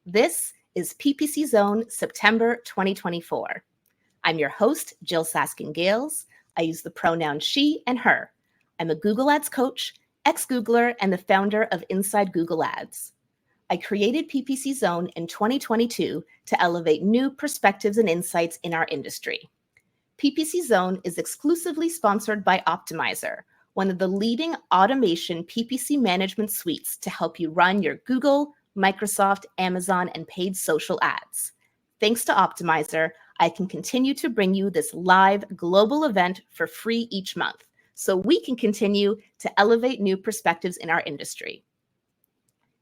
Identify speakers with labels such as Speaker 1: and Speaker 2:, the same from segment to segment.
Speaker 1: This is PPC Zone September 2024. I'm your host, Jill Saskin-Gales. I use the pronouns she and her. I'm a Google Ads coach, ex-Googler, and the founder of Inside Google Ads. I created PPC Zone in 2022 to elevate new perspectives and insights in our industry. PPC Zone is exclusively sponsored by Optimizer, one of the leading automation PPC management suites to help you run your Google, Microsoft, Amazon, and paid social ads. Thanks to Optimizer, I can continue to bring you this live global event for free each month, so we can continue to elevate new perspectives in our industry.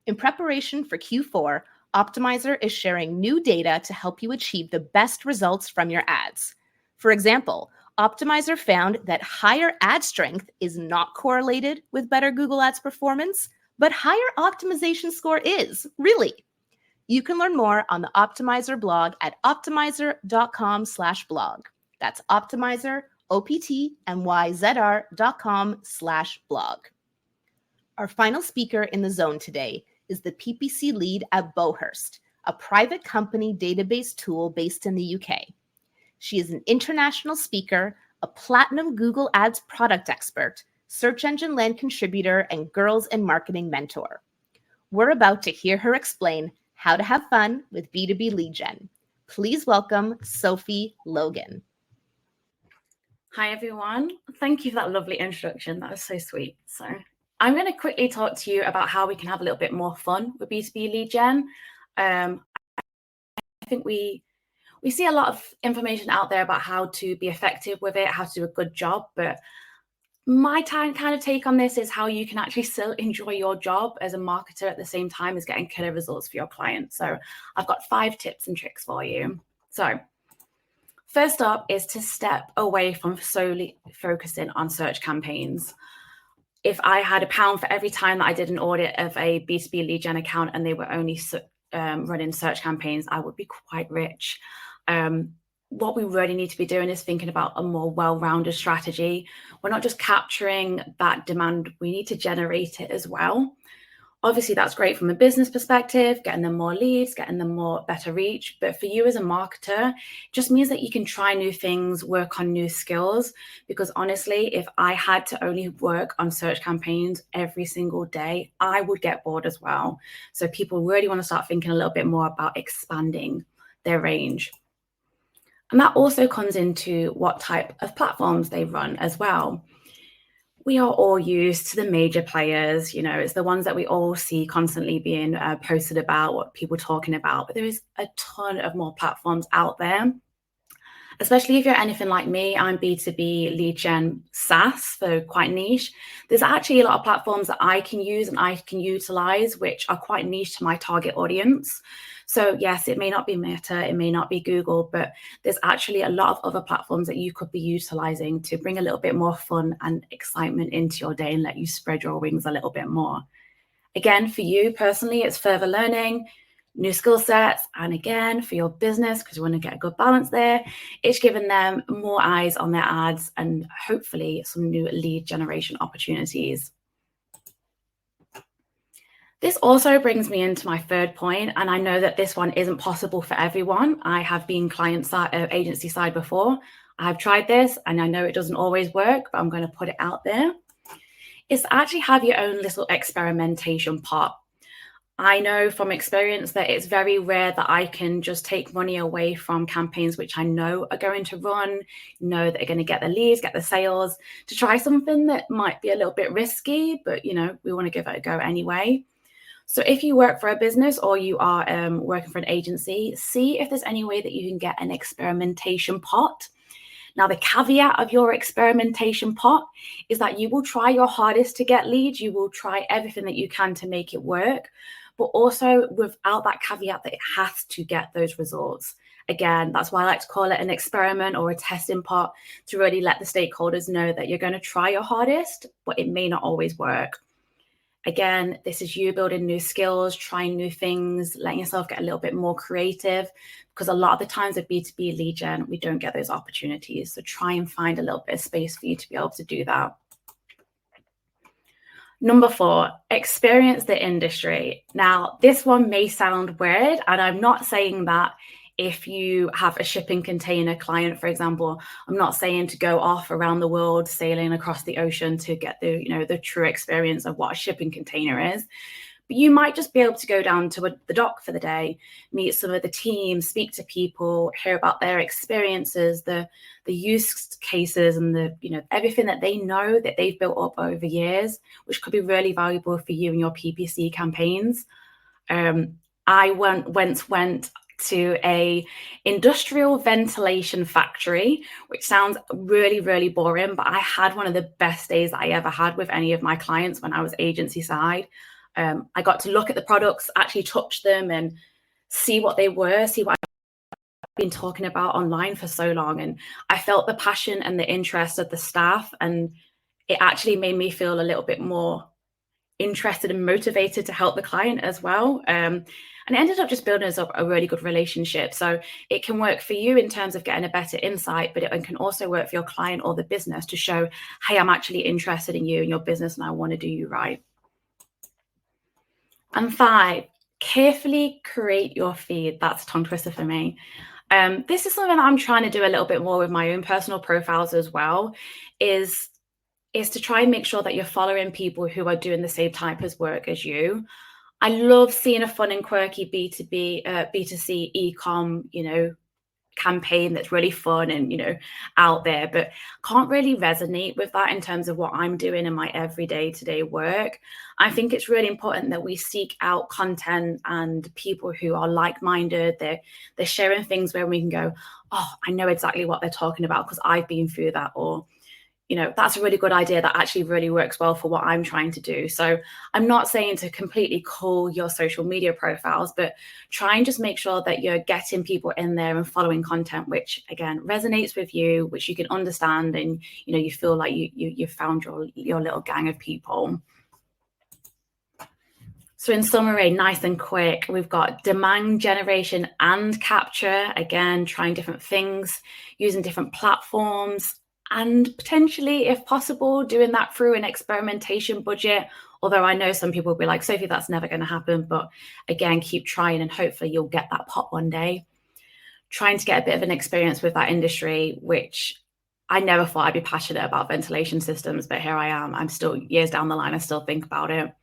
Speaker 1: In preparation for Q4, Optimizer is sharing new data to help you achieve the best results from your ads. For example, Optimizer found that higher ad strength is not correlated with better Google Ads performance, but higher optimization score is, really. You can learn more on the Optimizer blog at optimizer.com/blog. That's Optimizer, optmyzr.com/blog. Our final speaker in the zone today is the PPC lead at Beauhurst, a private company database tool based in the UK. She is an international speaker, a platinum Google Ads product expert, search engine land contributor, and girls in marketing mentor. We're about to hear her explain how to have fun with B2B Lead Gen. Please welcome Sophie Logan.
Speaker 2: Hi, everyone. Thank you for that lovely introduction. That was so sweet. So I'm going to quickly talk to you about how we can have a little bit more fun with B2B Lead Gen. I think we see a lot of information out there about how to be effective with it, how to do a good job, but my kind of take on this is how you can actually still enjoy your job as a marketer at the same time as getting killer results for your clients. So I've got 5 tips and tricks for you. So first up is to step away from solely focusing on search campaigns. If I had £1 for every time that I did an audit of a B2B Lead Gen account and they were only running search campaigns, I would be quite rich. What we really need to be doing is thinking about a more well-rounded strategy. We're not just capturing that demand, we need to generate it as well. Obviously, that's great from a business perspective, getting them more leads, getting them more better reach. But for you as a marketer, it just means that you can try new things, work on new skills. Because honestly, if I had to only work on search campaigns every single day, I would get bored as well. So people really want to start thinking a little bit more about expanding their range. And that also comes into what type of platforms they run as well. We are all used to the major players, you know, it's the ones that we all see constantly being posted about, what people are talking about, but there is a ton of more platforms out there. Especially if you're anything like me, I'm B2B Lead Gen SaaS, so quite niche. There's actually a lot of platforms that I can use and I can utilize, which are quite niche to my target audience. So yes, it may not be Meta, it may not be Google, but there's actually a lot of other platforms that you could be utilizing to bring a little bit more fun and excitement into your day and let you spread your wings a little bit more. Again, for you personally, it's further learning, new skill sets, and again, for your business, because you want to get a good balance there, it's giving them more eyes on their ads and hopefully some new lead generation opportunities. This also brings me into my third point, and I know that this one isn't possible for everyone. I have been client side, agency side before. I have tried this, and I know it doesn't always work, but I'm going to put it out there. Is to actually have your own little experimentation pot. I know from experience that it's very rare that I can just take money away from campaigns which I know are going to run, know that are going to get the leads, get the sales, to try something that might be a little bit risky, but you know, we want to give it a go anyway. So if you work for a business or you are working for an agency, see if there's any way that you can get an experimentation pot. Now, the caveat of your experimentation pot is that you will try your hardest to get leads. You will try everything that you can to make it work, but also without that caveat that it has to get those results. Again, that's why I like to call it an experiment or a testing pot, to really let the stakeholders know that you're going to try your hardest, but it may not always work. Again, this is you building new skills, trying new things, letting yourself get a little bit more creative, because a lot of the times with B2B Lead Gen, we don't get those opportunities. So try and find a little bit of space for you to be able to do that. Number 4, experience the industry. Now, this one may sound weird, and I'm not saying that if you have a shipping container client, for example, I'm not saying to go off around the world sailing across the ocean to get the true experience of what a shipping container is. But you might just be able to go down to the dock for the day, meet some of the team, speak to people, hear about their experiences, the use cases, and everything that they know that they've built up over years, which could be really valuable for you and your PPC campaigns. I once went to a industrial ventilation factory, which sounds really, really boring, but I had one of the best days I ever had with any of my clients when I was agency side. I got to look at the products, actually touch them and see what they were, see what I've been talking about online for so long. And I felt the passion and the interest of the staff, and it actually made me feel a little bit more interested and motivated to help the client as well. And it ended up just building us up a really good relationship. So it can work for you in terms of getting a better insight, but it can also work for your client or the business to show, hey, I'm actually interested in you and your business and I want to do you right. And 5, carefully create your feed. That's a tongue twister for me. This is something that I'm trying to do a little bit more with my own personal profiles as well, is to try and make sure that you're following people who are doing the same type of work as you. I love seeing a fun and quirky B2B, B2C e-com, campaign that's really fun and, out there, but can't really resonate with that in terms of what I'm doing in my everyday today work. I think it's really important that we seek out content and people who are like-minded. They're sharing things where we can go, oh, I know exactly what they're talking about because I've been through that, or that's a really good idea that actually really works well for what I'm trying to do. So I'm not saying to completely cull your social media profiles, but try and just make sure that you're getting people in there and following content, which again, resonates with you, which you can understand. And, you feel like you found your little gang of people. So in summary, nice and quick, we've got demand generation and capture, again, trying different things, using different platforms, and potentially, if possible, doing that through an experimentation budget. Although I know some people will be like, Sophie, that's never going to happen. But again, keep trying and hopefully you'll get that pop one day. Trying to get a bit of an experience with that industry, which I never thought I'd be passionate about ventilation systems, but here I am. I'm still years down the line. I still think about it.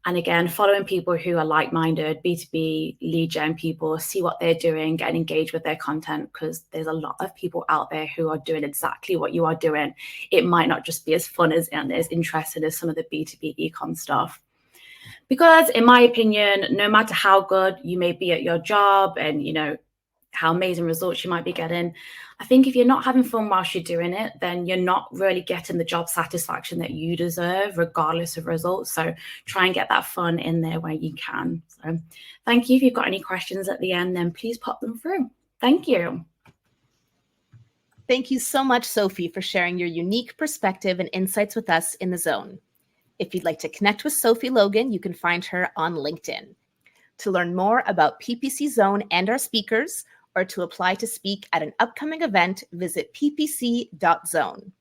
Speaker 2: And again, following people who are like-minded, B2B lead gen people, see what they're doing, getting engaged with their content, because there's a lot of people out there who are doing exactly what you are doing. It might not just be as fun and as interesting as some of the B2B e-com stuff. Because in my opinion, no matter how good you may be at your job and, how amazing results you might be getting, I think if you're not having fun whilst you're doing it, then you're not really getting the job satisfaction that you deserve, regardless of results. So try and get that fun in there where you can. So thank you. If you've got any questions at the end, then please pop them through. Thank you.
Speaker 1: Thank you so much, Sophie, for sharing your unique perspective and insights with us in the Zone. If you'd like to connect with Sophie Logan, you can find her on LinkedIn. To learn more about PPC Zone and our speakers, or to apply to speak at an upcoming event, visit ppc.zone.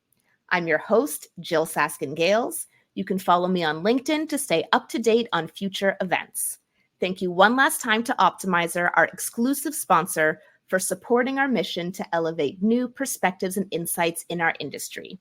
Speaker 1: I'm your host, Jill Saskin-Gales. You can follow me on LinkedIn to stay up to date on future events. Thank you one last time to Optimizer, our exclusive sponsor, for supporting our mission to elevate new perspectives and insights in our industry.